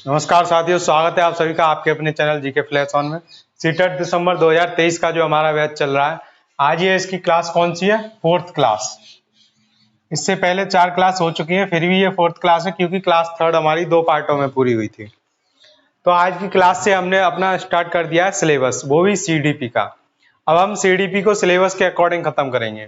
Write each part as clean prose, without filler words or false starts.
नमस्कार साथियों, स्वागत है आप सभी का आपके अपने चैनल जीके फ्लैश ऑन में। सीटेट दिसंबर 2023 का जो हमारा बैच चल रहा है, आज ये इसकी क्लास कौन सी है? Fourth class. इससे पहले 4 क्लास हो चुकी है, फिर भी ये फोर्थ क्लास है क्योंकि क्लास थर्ड हमारी 2 पार्टों में पूरी हुई थी। तो आज की क्लास से हमने अपना स्टार्ट कर दिया है सिलेबस, वो भी सीडीपी का। अब हम सीडीपी को सिलेबस के अकॉर्डिंग खत्म करेंगे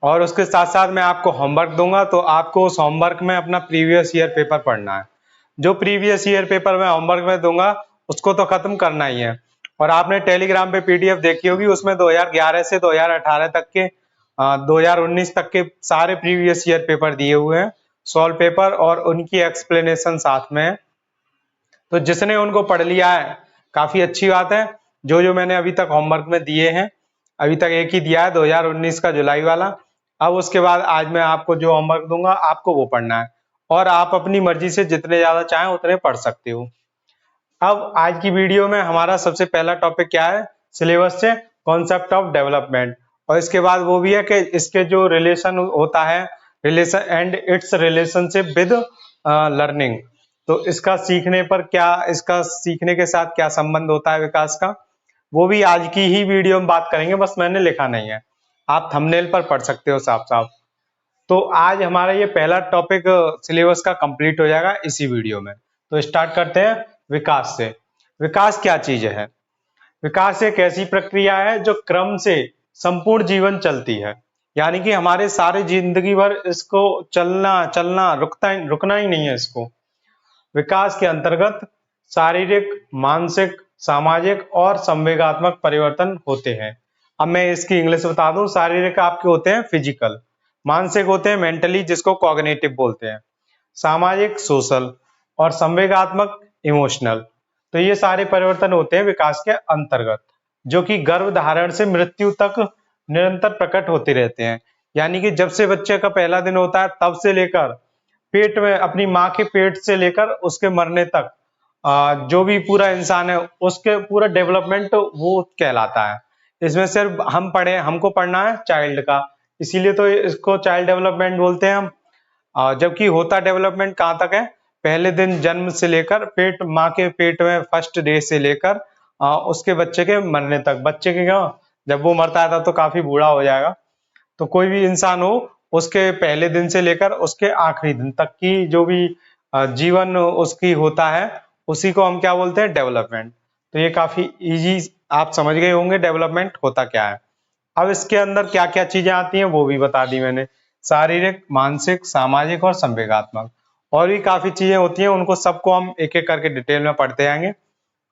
और उसके साथ साथ मैं आपको होमवर्क दूंगा, तो आपको उस होमवर्क में अपना प्रीवियस ईयर पेपर पढ़ना है। जो प्रीवियस ईयर पेपर मैं होमवर्क में दूंगा उसको तो खत्म करना ही है। और आपने टेलीग्राम पे पीडीएफ देखी होगी, उसमें 2011 से 2018 तक के 2019 तक के सारे प्रीवियस ईयर पेपर दिए हुए हैं, सॉल्व पेपर और उनकी एक्सप्लेनेशन साथ में है। तो जिसने उनको पढ़ लिया है काफी अच्छी बात है। जो जो मैंने अभी तक होमवर्क में दिए हैं, अभी तक एक ही दिया है 2019 का जुलाई वाला। अब उसके बाद आज मैं आपको जो होमवर्क दूंगा आपको वो पढ़ना है और आप अपनी मर्जी से जितने ज्यादा चाहें उतने पढ़ सकते हो। अब आज की वीडियो में हमारा सबसे पहला टॉपिक क्या है? सिलेबस से कॉन्सेप्ट ऑफ डेवलपमेंट, और इसके बाद वो भी है कि इसके जो रिलेशन होता है, relation and it's relationship with learning. तो इसका सीखने पर क्या, इसका सीखने के साथ क्या संबंध होता है विकास का, वो भी आज की ही वीडियो में बात करेंगे। बस मैंने लिखा नहीं है, आप थंबनेल पर पढ़ सकते हो साफ साफ। तो आज हमारा ये पहला टॉपिक सिलेबस का कंप्लीट हो जाएगा इसी वीडियो में। तो स्टार्ट करते हैं विकास से। विकास क्या चीज है? विकास एक ऐसी प्रक्रिया है जो क्रम से संपूर्ण जीवन चलती है, यानी कि हमारे सारे जिंदगी भर इसको चलना रुकना ही नहीं है इसको। विकास के अंतर्गत शारीरिक, मानसिक, सामाजिक और संवेगात्मक परिवर्तन होते हैं। अब मैं इसकी इंग्लिश बता दूं। शारीरिक आपके होते हैं फिजिकल, मानसिक होते हैं मेंटली जिसको कॉग्निटिव बोलते हैं, सामाजिक सोशल और संवेगात्मक इमोशनल। तो ये सारे परिवर्तन होते हैं विकास के अंतर्गत, जो कि गर्भ धारण से मृत्यु तक निरंतर प्रकट होते रहते हैं। यानी कि जब से बच्चे का पहला दिन होता है तब से लेकर पेट में, अपनी माँ के पेट से लेकर उसके मरने तक जो भी पूरा इंसान है उसके पूरा डेवलपमेंट वो कहलाता है। इसमें सिर्फ हम पढ़े, हमको पढ़ना है चाइल्ड का, इसीलिए तो इसको चाइल्ड डेवलपमेंट बोलते हैं हम। जबकि होता डेवलपमेंट कहाँ तक है? पहले दिन जन्म से लेकर पेट, माँ के पेट में फर्स्ट डे से लेकर उसके बच्चे के मरने तक। बच्चे के क्या, जब वो मरता है तब तो काफी बूढ़ा हो जाएगा। तो कोई भी इंसान हो, उसके पहले दिन से लेकर उसके आखिरी दिन तक की जो भी जीवन उसकी होता है, उसी को हम क्या बोलते हैं? डेवलपमेंट। तो ये काफी इजी, आप समझ गए होंगे डेवलपमेंट होता क्या है। अब इसके अंदर क्या क्या चीजें आती हैं वो भी बता दी मैंने। शारीरिक, मानसिक, सामाजिक और संवेगात्मक, और भी काफी चीजें होती हैं, उनको सबको हम एक एक करके डिटेल में पढ़ते आएंगे।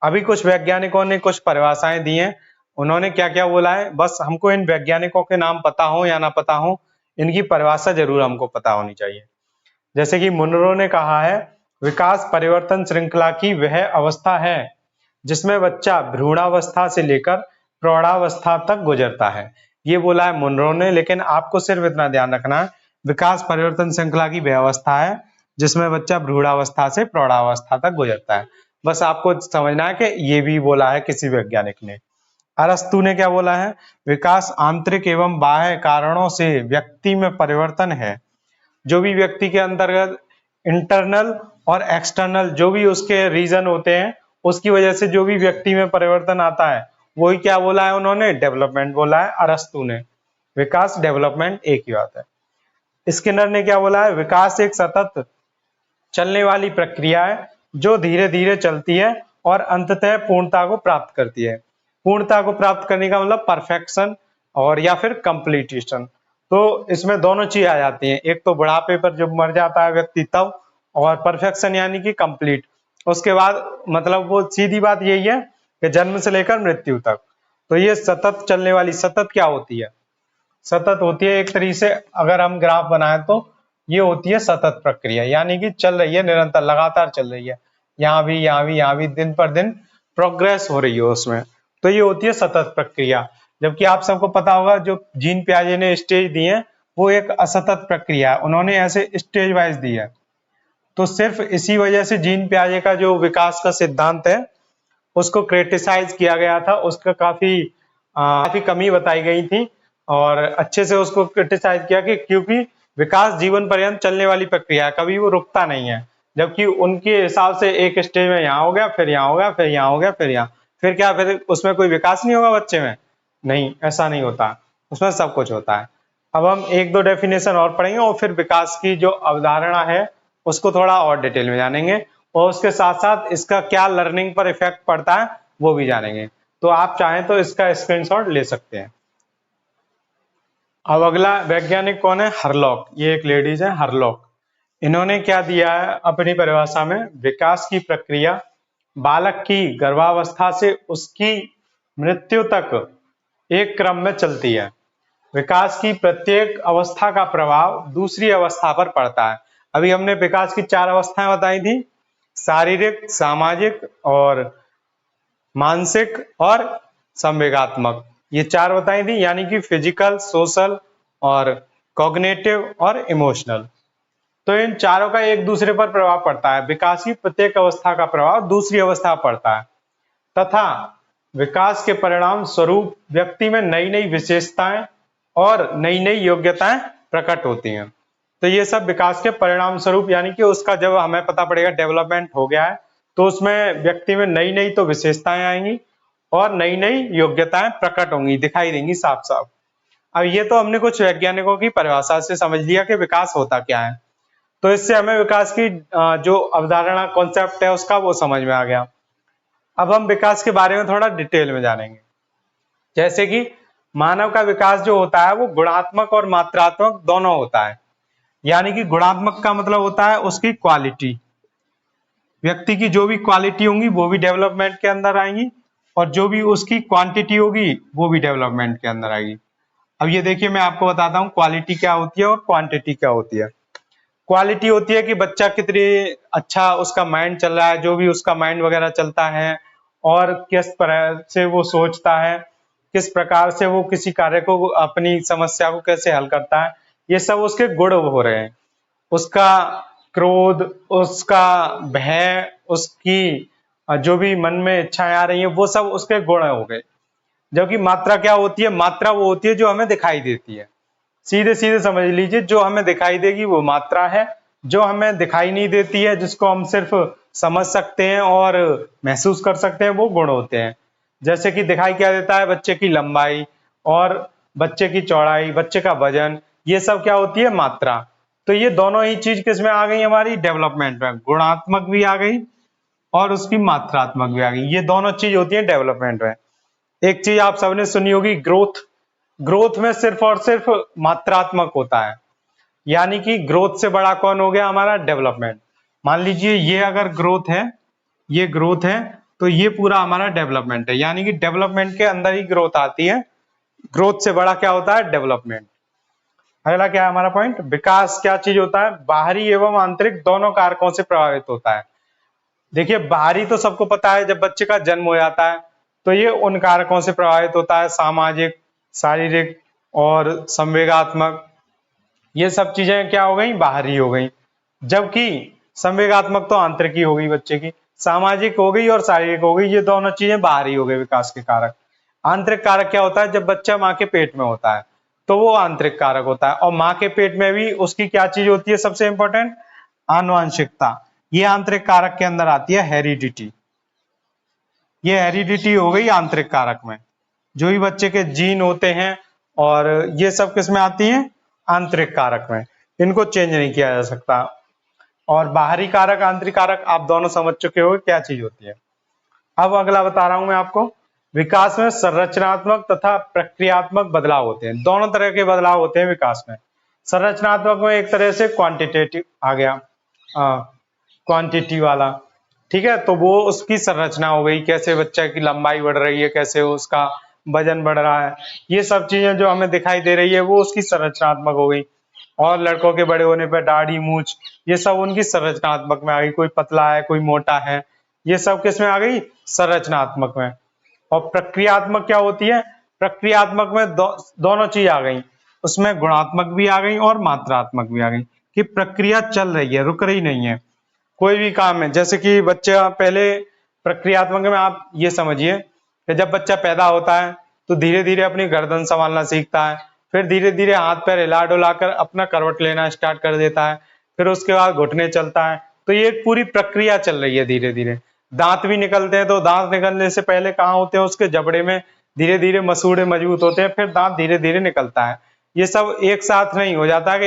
अभी कुछ वैज्ञानिकों ने कुछ परिभाषाएं दी हैं, उन्होंने क्या क्या बोला है, बस हमको इन वैज्ञानिकों के नाम पता हो या ना पता हो, इनकी परिभाषा जरूर हमको पता होनी चाहिए। जैसे कि मुनरो ने कहा है, विकास परिवर्तन श्रृंखला की वह अवस्था है जिसमें बच्चा भ्रूणावस्था से लेकर प्रौढ़ावस्था तक गुजरता है। ये बोला है मुनरो ने, लेकिन आपको सिर्फ इतना ध्यान रखना है, विकास परिवर्तन श्रृंखला की वह अवस्था है जिसमें बच्चा भ्रूणावस्था से प्रौढ़ावस्था तक गुजरता है। बस आपको समझना है कि ये भी बोला है किसी वैज्ञानिक ने। अरस्तु ने क्या बोला है? विकास आंतरिक एवं बाह्य कारणों से व्यक्ति में परिवर्तन है। जो भी व्यक्ति के अंतर्गत इंटरनल और एक्सटर्नल जो भी उसके रीजन होते हैं, उसकी वजह से जो भी व्यक्ति में परिवर्तन आता है, वही क्या बोला है उन्होंने? डेवलपमेंट बोला है अरस्तु ने। विकास डेवलपमेंट एक ही बात है। स्किनर ने क्या बोला है? विकास एक सतत चलने वाली प्रक्रिया है जो धीरे धीरे चलती है और अंततः पूर्णता को प्राप्त करती है। पूर्णता को प्राप्त करने का मतलब परफेक्शन और या फिर कंप्लीटेशन। तो इसमें दोनों चीज आ जाती हैं, एक तो बुढ़ापे पर जब मर जाता है व्यक्ति तब, और परफेक्शन यानी कि कंप्लीट उसके बाद। मतलब वो सीधी बात यही है कि जन्म से लेकर मृत्यु तक। तो ये सतत चलने वाली, सतत क्या होती है? सतत होती है एक तरीके से, अगर हम ग्राफ बनाए तो ये होती है सतत प्रक्रिया, यानी कि चल रही है, निरंतर लगातार चल रही है, यहाँ भी यहाँ भी यहाँ भी, दिन पर दिन प्रोग्रेस हो रही है उसमें। तो ये होती है सतत प्रक्रिया। जबकि आप सबको पता होगा जो जीन पियाजे ने स्टेज दी है वो एक असतत प्रक्रिया है, उन्होंने ऐसे स्टेज वाइज दी है। तो सिर्फ इसी वजह से जीन पियाजे का जो विकास का सिद्धांत है उसको क्रिटिसाइज किया गया था, उसका काफी कमी बताई गई थी और अच्छे से उसको क्रिटिसाइज किया कि क्योंकि विकास जीवन पर्यंत चलने वाली प्रक्रिया है, कभी वो रुकता नहीं है। जबकि उनके हिसाब से एक स्टेज में यहाँ हो गया, फिर यहाँ हो गया, फिर यहाँ हो गया, फिर यहाँ, फिर क्या, फिर उसमें कोई विकास नहीं होगा बच्चे में? नहीं, ऐसा नहीं होता, उसमें सब कुछ होता है। अब हम एक दो डेफिनेशन और पढ़ेंगे और फिर विकास की जो अवधारणा है उसको थोड़ा और डिटेल में जानेंगे, और उसके साथ साथ इसका क्या लर्निंग पर इफेक्ट पड़ता है वो भी जानेंगे। तो आप चाहें तो इसका स्क्रीनशॉट ले सकते हैं। अब अगला वैज्ञानिक कौन है? हरलॉक। ये एक लेडीज है, हरलॉक। इन्होंने क्या दिया है अपनी परिभाषा में? विकास की प्रक्रिया बालक की गर्भावस्था से उसकी मृत्यु तक एक क्रम में चलती है। विकास की प्रत्येक अवस्था का प्रभाव दूसरी अवस्था पर पड़ता है। अभी हमने विकास की 4 अवस्थाएं बताई थी, शारीरिक, सामाजिक और मानसिक और संवेगात्मक। ये 4 बताई थी, यानी कि फिजिकल, सोशल और कॉग्निटिव और इमोशनल। तो इन चारों का एक दूसरे पर प्रभाव पड़ता है। विकास की प्रत्येक अवस्था का प्रभाव दूसरी अवस्था पर पड़ता है तथा विकास के परिणाम स्वरूप व्यक्ति में नई नई विशेषताएं और नई नई योग्यताएं प्रकट होती हैं। तो ये सब विकास के परिणाम स्वरूप, यानी कि उसका जब हमें पता पड़ेगा डेवलपमेंट हो गया है तो उसमें व्यक्ति में नई नई तो विशेषताएं आएंगी और नई नई योग्यताएं प्रकट होंगी, दिखाई देंगी साफ साफ। अब ये तो हमने कुछ वैज्ञानिकों की परिभाषा से समझ लिया कि विकास होता क्या है, तो इससे हमें विकास की जो अवधारणा, कॉन्सेप्ट है उसका वो समझ में आ गया। अब हम विकास के बारे में थोड़ा डिटेल में जानेंगे। जैसे कि मानव का विकास जो होता है वो गुणात्मक और मात्रात्मक दोनों होता है। यानी कि गुणात्मक का मतलब होता है उसकी क्वालिटी, व्यक्ति की जो भी क्वालिटी होंगी वो भी डेवलपमेंट के अंदर आएंगी, और जो भी उसकी क्वांटिटी होगी वो भी डेवलपमेंट के अंदर आएगी। अब ये देखिए, मैं आपको बताता हूँ क्वालिटी क्या होती है और क्वांटिटी क्या होती है। क्वालिटी होती है कि बच्चा कितनी अच्छा उसका माइंड चल रहा है, जो भी उसका माइंड वगैरह चलता है, और किस तरह से वो सोचता है, किस प्रकार से वो किसी कार्य को, अपनी समस्या को कैसे हल करता है, ये सब उसके गुण हो रहे हैं। उसका क्रोध, उसका भय, उसकी जो भी मन में इच्छाएं आ रही हैं वो सब उसके गुण हो गए। जबकि मात्रा क्या होती है? मात्रा वो होती है जो हमें दिखाई देती है। सीधे सीधे समझ लीजिए, जो हमें दिखाई देगी वो मात्रा है, जो हमें दिखाई नहीं देती है, जिसको हम सिर्फ समझ सकते हैं और महसूस कर सकते हैं, वो गुण होते हैं। जैसे कि दिखाई क्या देता है? बच्चे की लंबाई और बच्चे की चौड़ाई, बच्चे का वजन, ये सब क्या होती है? मात्रा। तो ये दोनों ही चीज किसमें आ गई? हमारी डेवलपमेंट में। गुणात्मक भी आ गई और उसकी मात्रात्मक भी आ गई। ये दोनों चीज होती है डेवलपमेंट में। एक चीज आप सबने सुनी होगी, ग्रोथ। ग्रोथ में सिर्फ और सिर्फ मात्रात्मक होता है, यानी कि ग्रोथ से बड़ा कौन हो गया? हमारा डेवलपमेंट। मान लीजिए ये अगर ग्रोथ है, ये ग्रोथ है, तो ये पूरा हमारा डेवलपमेंट है, यानी कि डेवलपमेंट के अंदर ही ग्रोथ आती है। ग्रोथ से बड़ा क्या होता है? डेवलपमेंट। अगला क्या है हमारा पॉइंट? विकास क्या चीज होता है? बाहरी एवं आंतरिक दोनों कारकों से प्रभावित होता है। देखिए, बाहरी तो सबको पता है, जब बच्चे का जन्म हो जाता है तो ये उन कारकों से प्रभावित होता है, सामाजिक, शारीरिक और संवेगात्मक। ये सब चीजें क्या हो गई? बाहरी हो गई। जबकि संवेगात्मक तो आंतरिक ही हो गई बच्चे की, सामाजिक हो गई और शारीरिक हो गई, ये दोनों चीजें बाहरी हो गई विकास के कारक। आंतरिक कारक क्या होता है? जब बच्चा माँ के पेट में होता है तो वो आंतरिक कारक होता है। और माँ के पेट में भी उसकी क्या चीज होती है? सबसे इंपॉर्टेंट, आनुवंशिकता। ये आंतरिक कारक के अंदर आती है, हेरिडिटी। ये हेरिडिटी हो गई आंतरिक कारक में, जो भी बच्चे के जीन होते हैं, और ये सब किस में आती हैं? आंतरिक कारक में। इनको चेंज नहीं किया जा सकता। और बाहरी कारक, आंतरिक कारक आप दोनों समझ चुके हो क्या चीज होती है। अब अगला बता रहा हूं मैं आपको। विकास में संरचनात्मक तथा प्रक्रियात्मक बदलाव होते हैं। दोनों तरह के बदलाव होते हैं विकास में। संरचनात्मक में एक तरह से क्वांटिटेटिव आ गया, क्वांटिटी वाला, ठीक है, तो वो उसकी संरचना हो गई, कैसे बच्चे की लंबाई बढ़ रही है, कैसे उसका वजन बढ़ रहा है, ये सब चीजें जो हमें दिखाई दे रही है वो उसकी संरचनात्मक हो गई। और लड़कों के बड़े होने पर दाढ़ी, मूछ, ये सब उनकी संरचनात्मक में आ गई। कोई पतला है, कोई मोटा है, ये सब किस में आ गई? संरचनात्मक में। और प्रक्रियात्मक क्या होती है? प्रक्रियात्मक में दोनों चीज आ गई, उसमें गुणात्मक भी आ गई और मात्रात्मक भी आ गई, कि प्रक्रिया चल रही है, रुक रही नहीं है। कोई भी काम है, जैसे कि बच्चा पहले, प्रक्रियात्मक में आप ये समझिए कि जब बच्चा पैदा होता है तो धीरे धीरे अपनी गर्दन संभालना सीखता है, फिर धीरे धीरे हाथ पैर हिला डुला कर अपना करवट लेना स्टार्ट कर देता है, फिर उसके बाद घुटने चलता है, तो ये एक पूरी प्रक्रिया चल रही है धीरे धीरे। दांत भी निकलते हैं, तो दांत निकलने से पहले कहाँ होते हैं, उसके जबड़े में धीरे धीरे मसूड़े मजबूत होते हैं, फिर दांत धीरे धीरे निकलता है। ये सब एक साथ नहीं हो जाता कि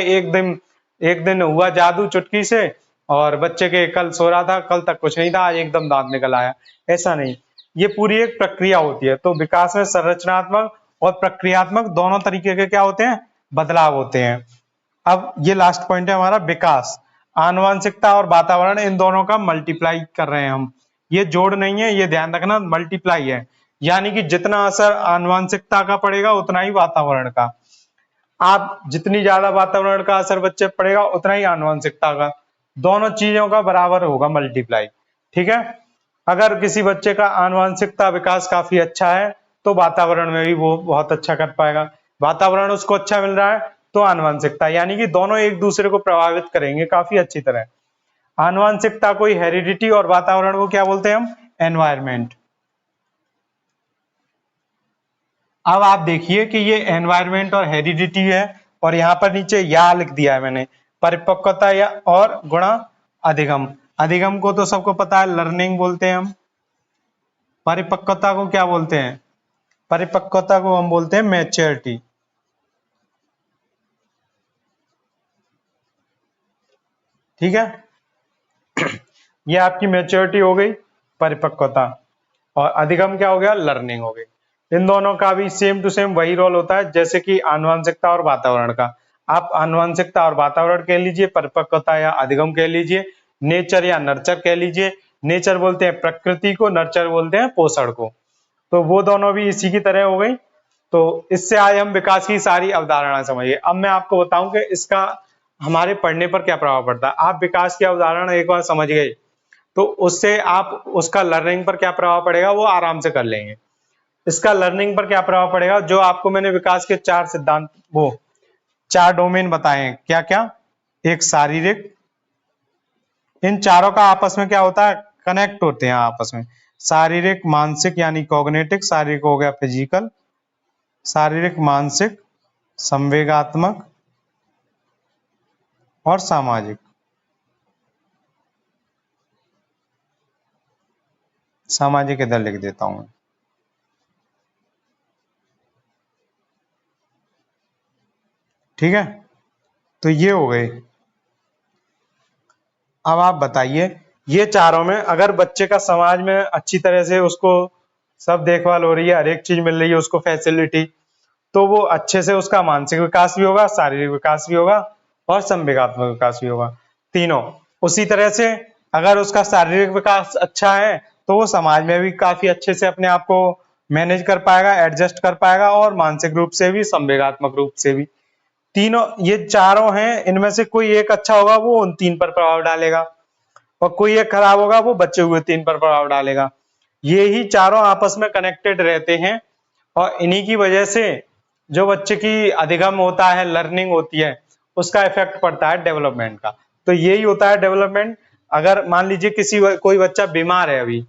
एक दिन हुआ जादू चुटकी से और बच्चे के कल सो रहा था, कल तक कुछ नहीं था, आज एकदम दांत निकल आया, ऐसा नहीं। ये पूरी एक प्रक्रिया होती है। तो विकास में संरचनात्मक और प्रक्रियात्मक दोनों तरीके के क्या होते हैं, बदलाव होते हैं। अब ये लास्ट पॉइंट है हमारा, विकास। आनुवंशिकता और वातावरण, इन दोनों का मल्टीप्लाई कर रहे हैं हम, ये जोड़ नहीं है, ये ध्यान रखना, मल्टीप्लाई है। यानी कि जितना असर आनुवंशिकता का पड़ेगा उतना ही वातावरण का। आप जितनी ज्यादा वातावरण का असर बच्चे पर पड़ेगा उतना ही आनुवंशिकता का, दोनों चीजों का बराबर होगा मल्टीप्लाई। ठीक है। अगर किसी बच्चे का आनुवंशिकता विकास काफी अच्छा है तो वातावरण में भी वो बहुत अच्छा कर पाएगा। वातावरण उसको अच्छा मिल रहा है तो आनुवंशिकता, यानी कि दोनों एक दूसरे को प्रभावित करेंगे काफी अच्छी तरह। आनुवंशिकता को हेरिडिटी और वातावरण को क्या बोलते हैं हम, एनवायरमेंट। अब आप देखिए कि ये एनवायरमेंट और हेरिडिटी है, और यहाँ पर नीचे या लिख दिया है मैंने, परिपक्वता या और गुणा अधिगम। अधिगम को तो सबको पता है, लर्निंग बोलते हैं हम। परिपक्वता को क्या बोलते हैं, परिपक्वता को हम बोलते हैं मैच्योरिटी। ठीक है। ये आपकी मैच्योरिटी हो गई, परिपक्वता, और अधिगम क्या हो गया, लर्निंग हो गई। इन दोनों का भी सेम टू सेम वही रोल होता है जैसे कि आनुवंशिकता और वातावरण का। आप आनुवंशिकता और वातावरण कह लीजिए, परिपक्वता या अधिगम कह लीजिए, नेचर या नर्चर कह लीजिए। नेचर बोलते हैं प्रकृति को, नर्चर बोलते हैं पोषण को। तो वो दोनों भी इसी की तरह हो गई। तो इससे आज हम विकास की सारी अवधारणाएं समझिए। अब मैं आपको बताऊं कि इसका हमारे पढ़ने पर क्या प्रभाव पड़ता है। आप विकास की अवधारणा एक बार समझ गए तो उससे आप उसका लर्निंग पर क्या प्रभाव पड़ेगा वो आराम से कर लेंगे। इसका लर्निंग पर क्या प्रभाव पड़ेगा, जो आपको मैंने विकास के 4 सिद्धांत, वो 4 डोमेन बताए हैं, क्या क्या, एक शारीरिक, इन चारों का आपस में क्या होता है, कनेक्ट होते हैं आपस में। शारीरिक, मानसिक यानी कॉग्निटिव, शारीरिक हो गया फिजिकल, शारीरिक, मानसिक, संवेगात्मक और सामाजिक। सामाजिक इधर लिख देता हूं। ठीक है, तो ये हो गए। अब आप बताइए, ये चारों में अगर बच्चे का समाज में अच्छी तरह से उसको सब देखभाल हो रही है, हर एक चीज मिल रही है उसको फैसिलिटी, तो वो अच्छे से उसका मानसिक विकास भी होगा, शारीरिक विकास भी होगा और संवेगात्मक विकास भी होगा, तीनों। उसी तरह से अगर उसका शारीरिक विकास अच्छा है तो वो समाज में भी काफी अच्छे से अपने आप को मैनेज कर पाएगा, एडजस्ट कर पाएगा, और मानसिक रूप से भी, संवेगात्मक रूप से भी। तीनों, ये चारों हैं, इनमें से कोई एक अच्छा होगा वो उन 3 पर प्रभाव डालेगा, और कोई एक खराब होगा वो बचे हुए 3 पर प्रभाव डालेगा। ये ही चारों आपस में कनेक्टेड रहते हैं, और इन्हीं की वजह से जो बच्चे की अधिगम होता है, लर्निंग होती है, उसका इफेक्ट पड़ता है डेवलपमेंट का। तो यही होता है डेवलपमेंट। अगर मान लीजिए कोई बच्चा बीमार है अभी,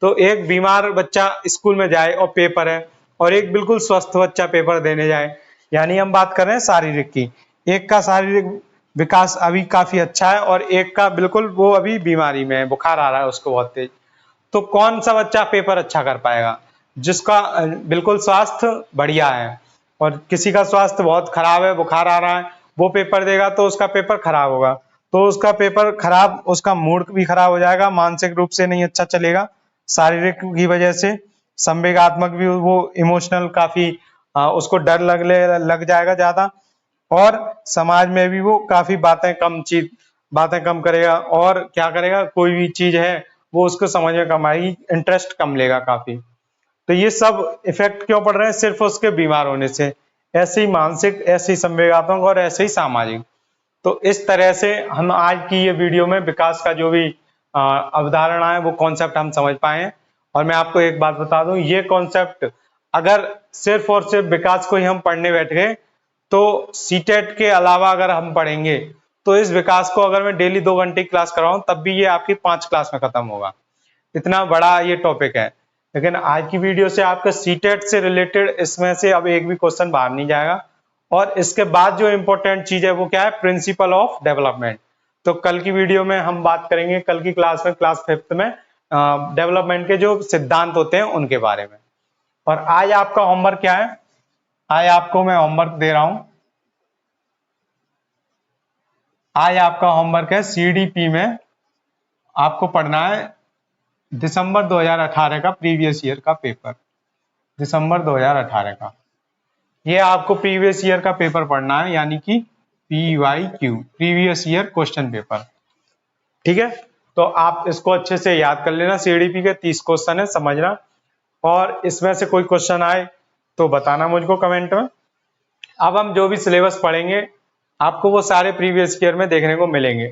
तो एक बीमार बच्चा स्कूल में जाए और पेपर है, और एक बिल्कुल स्वस्थ बच्चा पेपर देने जाए, यानी हम बात कर रहे हैं शारीरिक की। एक का शारीरिक विकास अभी काफी अच्छा है और एक का बिल्कुल वो अभी बीमारी में है, बुखार आ रहा है उसको बहुत तेज। तो कौन सा बच्चा पेपर अच्छा कर पाएगा, जिसका बिल्कुल स्वास्थ्य बढ़िया है, और किसी का स्वास्थ्य बहुत खराब है, बुखार आ रहा है, वो पेपर देगा तो उसका पेपर खराब होगा। तो उसका पेपर खराब, उसका मूड भी खराब हो जाएगा, मानसिक रूप से नहीं अच्छा चलेगा, शारीरिक की वजह से, संवेगात्मक भी, वो इमोशनल काफी उसको डर लग जाएगा ज्यादा, और समाज में भी वो काफी बातें कम करेगा, और क्या करेगा, कोई भी चीज है वो उसको समझ में कम आएगी, इंटरेस्ट कम लेगा काफी। तो ये सब इफेक्ट क्यों पड़ रहे हैं, सिर्फ उसके बीमार होने से। ऐसे ही मानसिक, ऐसे ही संवेगात्मक और ऐसे ही सामाजिक। तो इस तरह से हम आज की ये वीडियो में विकास का जो भी अवधारणा है, वो कॉन्सेप्ट हम समझ पाए हैं। और मैं आपको एक बात बता दूं, ये कॉन्सेप्ट अगर सिर्फ और सिर्फ विकास को ही हम पढ़ने बैठ गए तो सीटेट के अलावा अगर हम पढ़ेंगे तो इस विकास को अगर मैं डेली 2 घंटे क्लास कराऊं तब भी ये आपकी 5 क्लास में खत्म होगा, इतना बड़ा ये टॉपिक है। लेकिन आज की वीडियो से आपका सीटेट से रिलेटेड इसमें से अब एक भी क्वेश्चन बाहर नहीं जाएगा। और इसके बाद जो इंपॉर्टेंट चीज है वो क्या है, प्रिंसिपल ऑफ डेवलपमेंट। तो कल की वीडियो में हम बात करेंगे, कल की क्लास में, क्लास 5th में डेवलपमेंट के जो सिद्धांत होते हैं उनके बारे में। और आज आपका होमवर्क क्या है? आज आपको मैं होमवर्क दे रहा हूं। आज आपका होमवर्क है सीडीपी में आपको पढ़ना है दिसंबर 2018 का प्रीवियस ईयर का पेपर। दिसंबर 2018 का ये आपको प्रीवियस ईयर का पेपर पढ़ना है, यानी कि PYQ, previous year question paper. ठीक है, तो आप इसको अच्छे से याद कर लेना। सीडीपी के 30 क्वेश्चन है, समझना। और इसमें से कोई क्वेश्चन आए तो बताना मुझको कमेंट में। अब हम जो भी सिलेबस पढ़ेंगे आपको वो सारे प्रीवियस ईयर में देखने को मिलेंगे।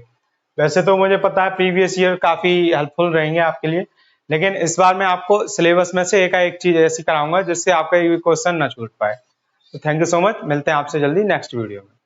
वैसे तो मुझे पता है प्रीवियस ईयर काफी हेल्पफुल रहेंगे आपके लिए, लेकिन इस बार मैं आपको सिलेबस में से एक चीज ऐसी कराऊंगा जिससे आपका ये क्वेश्चन ना छूट पाए। तो थैंक यू सो मच, मिलते हैं आपसे जल्दी नेक्स्ट वीडियो में।